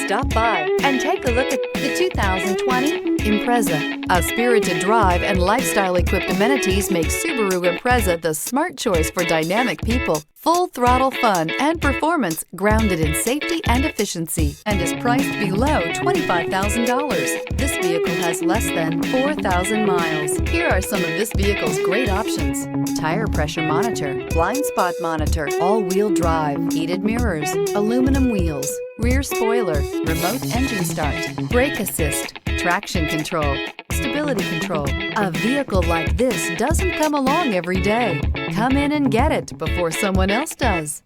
Stop by and take a look at the 2020 Impreza. A spirited drive and lifestyle-equipped amenities make Subaru Impreza the smart choice for dynamic people. Full throttle fun and performance grounded in safety and efficiency, and is priced below $25,000. This vehicle has less than 4,000 miles. Here are some of this vehicle's great options: tire pressure monitor, blind spot monitor, all-wheel drive, heated mirrors, aluminum wheels, rear spoiler, remote engine start, brake assist, traction control, stability control. A vehicle like this doesn't come along every day. Come in and get it before someone else does.